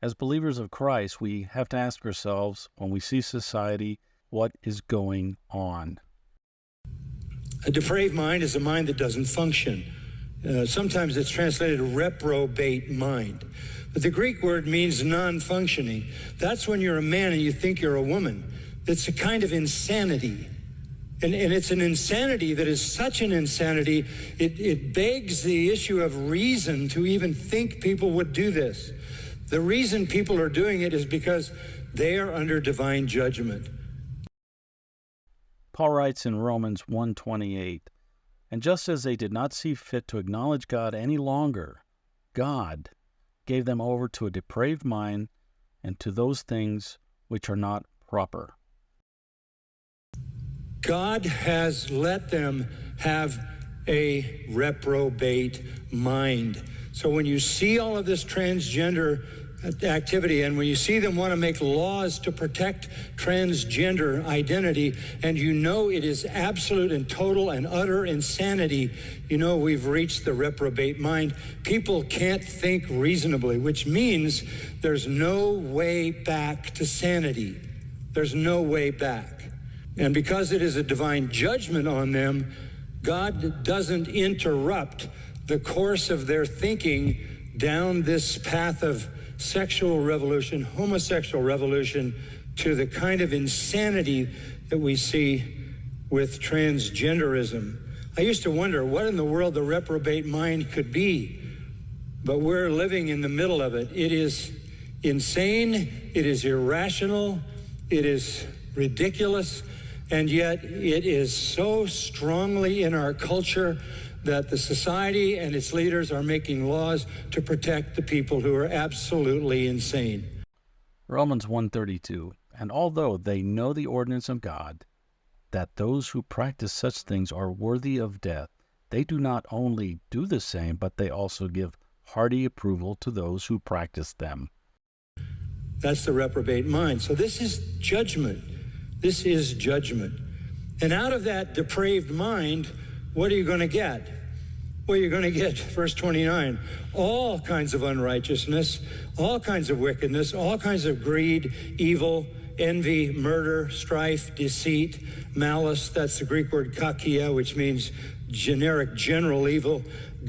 As believers of Christ, we have to ask ourselves, when we see society, what is going on? A depraved mind is a mind that doesn't function. Sometimes it's translated reprobate mind. But the Greek word means non-functioning. That's when you're a man and you think you're a woman. It's a kind of insanity. And it's an insanity that is such an insanity, it begs the issue of reason to even think people would do this. The reason people are doing it is because they are under divine judgment. Paul writes in Romans 1:28, "And just as they did not see fit to acknowledge God any longer, God gave them over to a depraved mind and to those things which are not proper." God has let them have a reprobate mind. So when you see all of this transgender activity, and when you see them want to make laws to protect transgender identity, and you know it is absolute and total and utter insanity, you know we've reached the reprobate mind. People can't think reasonably, which means there's no way back to sanity. There's no way back. And because it is a divine judgment on them, God doesn't interrupt the course of their thinking down this path of sexual revolution, homosexual revolution, to the kind of insanity that we see with transgenderism. I used to wonder what in the world the reprobate mind could be, but we're living in the middle of it. It is insane, it is irrational, it is ridiculous, and yet it is so strongly in our culture that the society and its leaders are making laws to protect the people who are absolutely insane. Romans 1:32, "And although they know the ordinance of God, that those who practice such things are worthy of death, they do not only do the same, but they also give hearty approval to those who practice them." That's the reprobate mind. So this is judgment. This is judgment. And out of that depraved mind, what are you going to get? Well, you're going to get, verse 29, all kinds of unrighteousness, all kinds of wickedness, all kinds of greed, evil, envy, murder, strife, deceit, malice. That's the Greek word kakia, which means generic, general evil,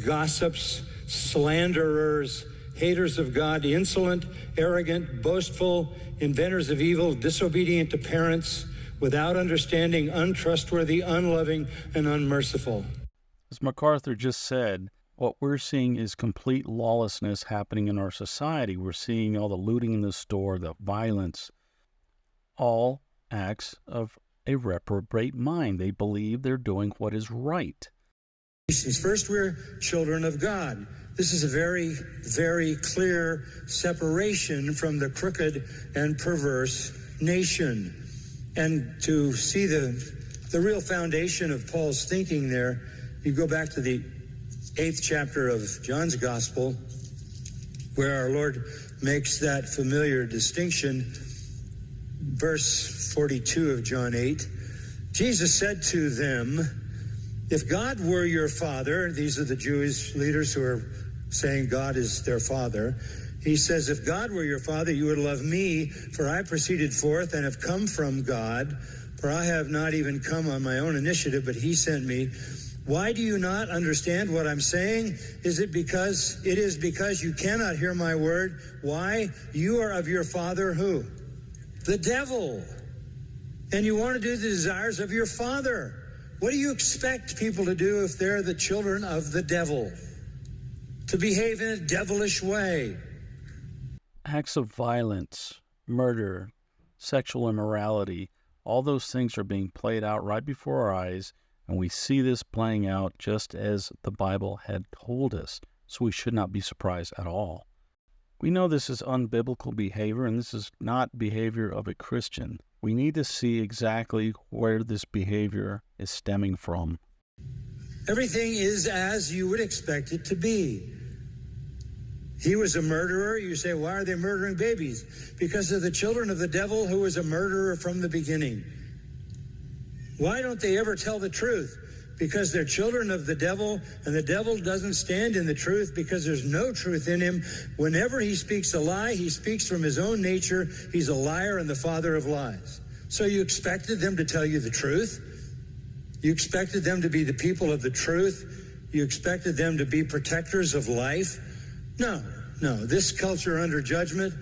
gossips, slanderers, haters of God, insolent, arrogant, boastful, inventors of evil, disobedient to parents, without understanding, untrustworthy, unloving, and unmerciful. As MacArthur just said, what we're seeing is complete lawlessness happening in our society. We're seeing all the looting in the store, the violence, all acts of a reprobate mind. They believe they're doing what is right. First, we're children of God. This is a very, very clear separation from the crooked and perverse nation. And to see the real foundation of Paul's thinking there, you go back to the 8th chapter of John's Gospel, where our Lord makes that familiar distinction. Verse 42 of John 8, Jesus said to them, "If God were your father," these are the Jewish leaders who are saying God is their father. He says, "If God were your father, you would love me, for I proceeded forth and have come from God, for I have not even come on my own initiative, but he sent me. Why do you not understand what I'm saying? It is because you cannot hear my word. Why? You are of your father who? The devil. And you want to do the desires of your father." What do you expect people to do if they're the children of the devil? To behave in a devilish way. Acts of violence, murder, sexual immorality, all those things are being played out right before our eyes, and we see this playing out just as the Bible had told us, so we should not be surprised at all. We know this is unbiblical behavior, and this is not behavior of a Christian. We need to see exactly where this behavior is stemming from. Everything is as you would expect it to be. He was a murderer. You say, why are they murdering babies? Because of the children of the devil, who was a murderer from the beginning. Why don't they ever tell the truth? because they're children of the devil, and the devil doesn't stand in the truth because there's no truth in him. Whenever he speaks a lie, he speaks from his own nature. He's a liar and the father of lies. So you expected them to tell you the truth? You expected them to be the people of the truth? You expected them to be protectors of life? No. This culture under judgment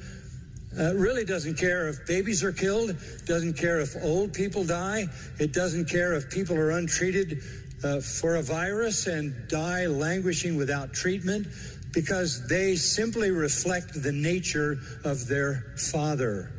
really doesn't care if babies are killed, doesn't care if old people die, it doesn't care if people are untreated for a virus and die languishing without treatment, because they simply reflect the nature of their father.